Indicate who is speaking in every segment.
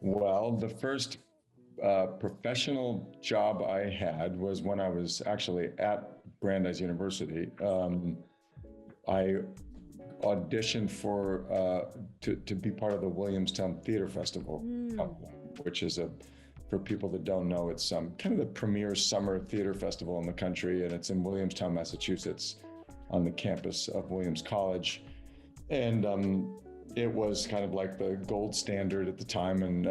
Speaker 1: Well, the first professional job I had was when I was actually at Brandeis University. I auditioned for to be part of the Williamstown Theater Festival, which is for people that don't know, it's kind of the premier summer theater festival in the country, and it's in Williamstown, Massachusetts, on the campus of Williams College, and it was kind of like the gold standard at the time, and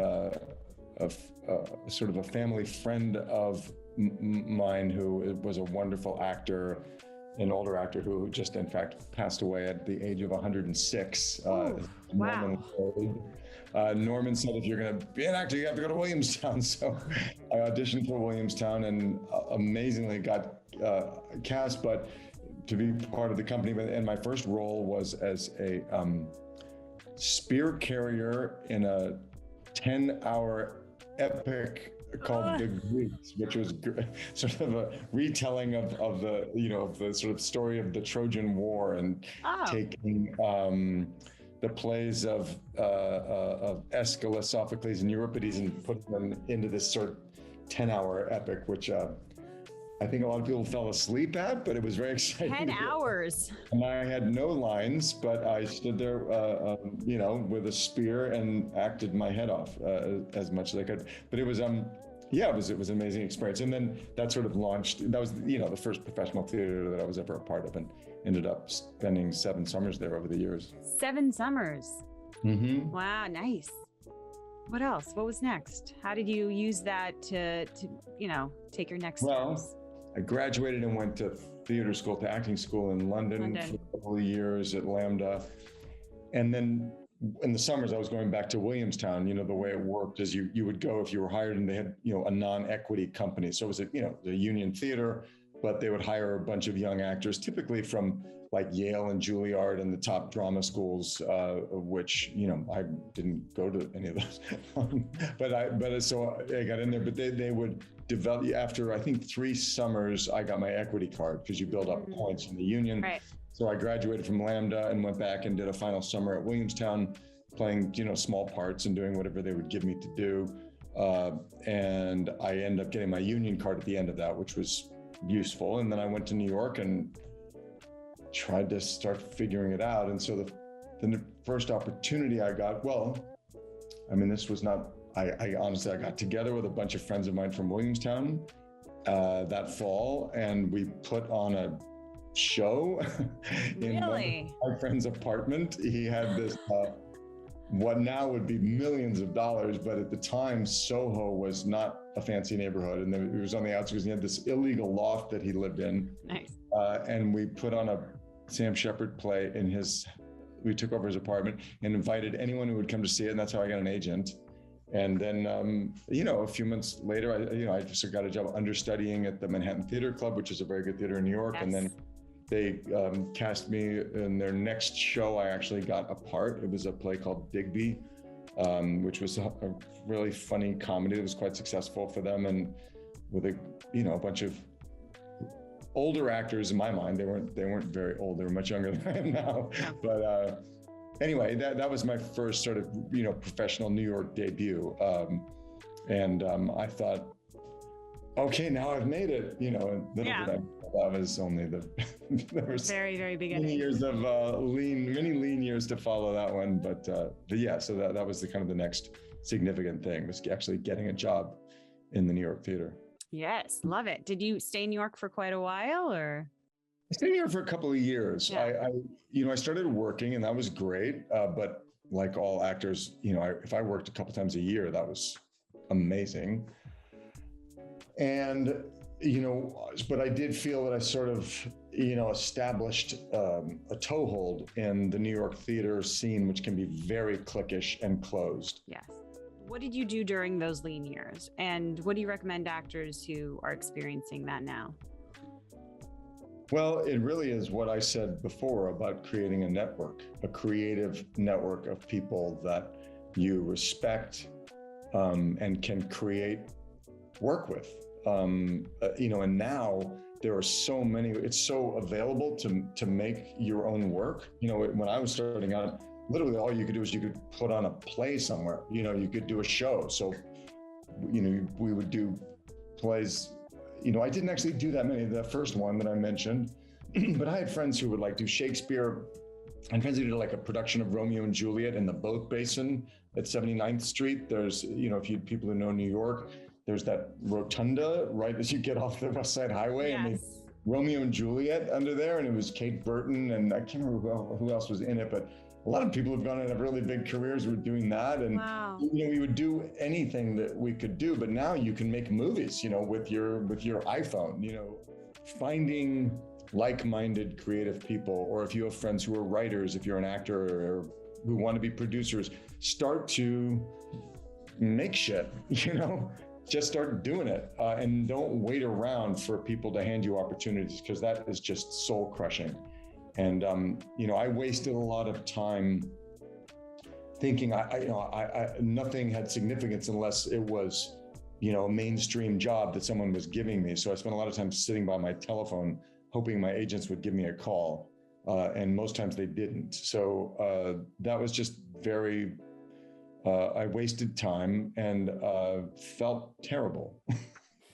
Speaker 1: sort of a family friend of mine who was a wonderful actor, an older actor who just in fact passed away at the age of 106.
Speaker 2: Wow.
Speaker 1: Norman said, if you're going to be an actor, you have to go to Williamstown. So I auditioned for Williamstown and amazingly got cast, but to be part of the company. And my first role was as a spear carrier in a 10-hour epic called The Greeks, which was sort of a retelling of the sort of story of the Trojan War, and taking the plays of Aeschylus, Sophocles, and Euripides and putting them into this sort of 10-hour epic, which I think a lot of people fell asleep at, but it was very exciting.
Speaker 2: 10 hours.
Speaker 1: And I had no lines, but I stood there, with a spear and acted my head off as much as I could. But it was, it was an amazing experience. And then that sort of launched, that was, the first professional theater that I was ever a part of, and ended up spending 7 summers there over the years.
Speaker 2: 7 summers.
Speaker 1: Mm-hmm.
Speaker 2: Wow, nice. What else? What was next? How did you use that to take your next steps?
Speaker 1: I graduated and went to theater school, to acting school in London for a couple of years at Lambda. And then in the summers, I was going back to Williamstown. The way it worked is you would go if you were hired, and they had, a non-equity company. So it was a union theater, but they would hire a bunch of young actors, typically from like Yale and Juilliard and the top drama schools, of which, I didn't go to any of those. So I got in there, but they would develop, after I think 3 summers, I got my equity card, because you build up points in the union.
Speaker 2: Right.
Speaker 1: So I graduated from Lambda and went back and did a final summer at Williamstown, playing, small parts and doing whatever they would give me to do. And I ended up getting my union card at the end of that, which was useful. And then I went to New York and tried to start figuring it out. And so the first opportunity I got, this was not, I honestly, I got together with a bunch of friends of mine from Williamstown that fall, and we put on a show in my friend's apartment. He had this, what now would be millions of dollars, but at the time, Soho was not a fancy neighborhood, and it was on the outskirts. He had this illegal loft that he lived in.
Speaker 2: Nice.
Speaker 1: And we put on a Sam Shepard play we took over his apartment and invited anyone who would come to see it, and that's how I got an agent. And then, a few months later, I just got a job understudying at the Manhattan Theater Club, which is a very good theater in New York. Yes. And then they cast me in their next show. I actually got a part. It was a play called Digby, which was a really funny comedy that was quite successful for them, and with a bunch of older actors in my mind. They weren't very old. They were much younger than I am now. But anyway, that was my first sort of professional New York debut, and I thought, okay, now I've made it. That was only there was
Speaker 2: very, very beginning.
Speaker 1: Many years of many lean years to follow that one, but yeah. So that was the kind of the next significant thing, was actually getting a job in the New York theater.
Speaker 2: Yes, love it. Did you stay in New York for quite a while, or?
Speaker 1: I stayed here for a couple of years. Yeah. I started working, and that was great. But like all actors, if I worked a couple times a year, that was amazing. And, but I did feel that I sort of, established a toehold in the New York theater scene, which can be very cliquish and closed.
Speaker 2: Yes. What did you do during those lean years? And what do you recommend actors who are experiencing that now?
Speaker 1: Well, it really is what I said before about creating a network, a creative network of people that you respect and can create work with. And now there are so many, it's so available to make your own work. When I was starting out, literally all you could do is you could put on a play somewhere, you could do a show. So, we would do plays. I didn't actually do that many. The first one that I mentioned, but I had friends who would like do Shakespeare. And friends who did like a production of Romeo and Juliet in the boat basin at 79th Street. There's, if people who know New York, there's that rotunda right as you get off the West Side Highway.
Speaker 2: Yes.
Speaker 1: And they, Romeo and Juliet under there, and it was Kate Burton, and I can't remember who else was in it, but a lot of people have gone and have really big careers with doing that. And
Speaker 2: wow.
Speaker 1: We would do anything that we could do, but now you can make movies, with your iPhone, finding like-minded creative people, or if you have friends who are writers, if you're an actor or who want to be producers, start to make shit, just start doing it, and don't wait around for people to hand you opportunities, because that is just soul crushing. And I wasted a lot of time thinking nothing had significance unless it was a mainstream job that someone was giving me. So I spent a lot of time sitting by my telephone hoping my agents would give me a call, and most times they didn't. So that was just very, I wasted time and felt terrible.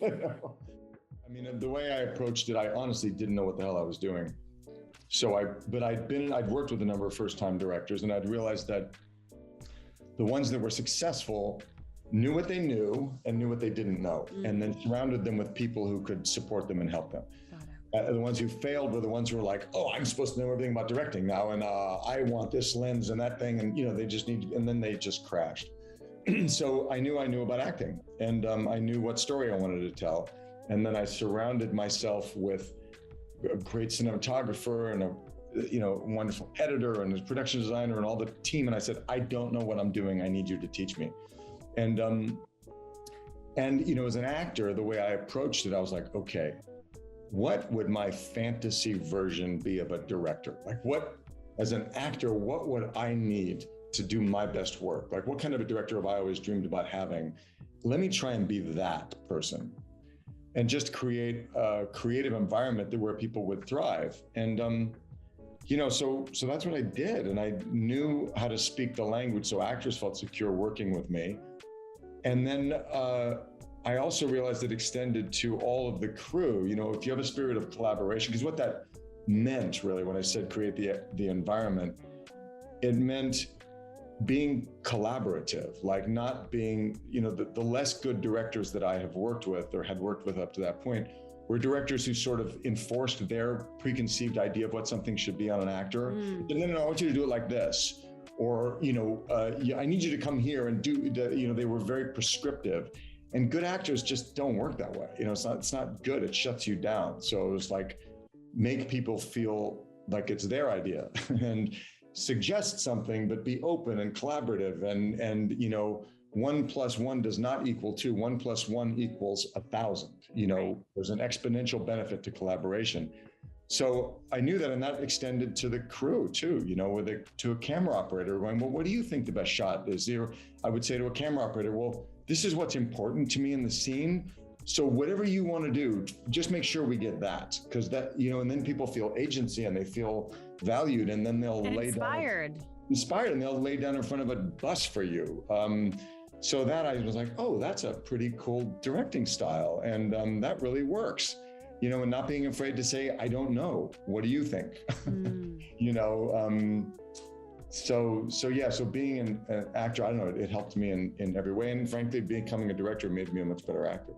Speaker 1: The way I approached it, I honestly didn't know what the hell I was doing. So I'd worked with a number of first-time directors, and I'd realized that the ones that were successful knew what they knew and knew what they didn't know, and then surrounded them with people who could support them and help them. The ones who failed were the ones who were like, oh, I'm supposed to know everything about directing now, and I want this lens and that thing, and they just need, and then they just crashed. So I knew about acting, and I knew what story I wanted to tell, and then I surrounded myself with a great cinematographer and a wonderful editor and a production designer and all the team, and I said, I don't know what I'm doing. I need you to teach me. And as an actor, the way I approached it, I was like, okay, what would my fantasy version be of a director? Like, as an actor, what would I need to do my best work? Like, what kind of a director have I always dreamed about having? Let me try and be that person and just create a creative environment where people would thrive. And, so that's what I did. And I knew how to speak the language so actors felt secure working with me. And then, I also realized it extended to all of the crew. If you have a spirit of collaboration, because what that meant really when I said create the environment, it meant being collaborative, like not being, the less good directors that I have worked with or had worked with up to that point were directors who sort of enforced their preconceived idea of what something should be on an actor. No, I want you to do it like this. Or, I need you to come here and do, they were very prescriptive. And good actors just don't work that way. It's not good. It shuts you down. So it was like, make people feel like it's their idea and suggest something, but be open and collaborative. And 1 + 1 does not equal 2. 1 + 1 equals 1,000. There's an exponential benefit to collaboration. So I knew that, and that extended to the crew too, to a camera operator going, well, what do you think the best shot is? I would say to a camera operator, well, this is what's important to me in the scene. So whatever you want to do, just make sure we get that, because that, and then people feel agency and they feel valued, and then they'll inspired, and they'll lay down in front of a bus for you. So that I was like, oh, that's a pretty cool directing style. And that really works, and not being afraid to say, I don't know. What do you think? So being an actor, I don't know, it helped me in every way. And frankly, becoming a director made me a much better actor.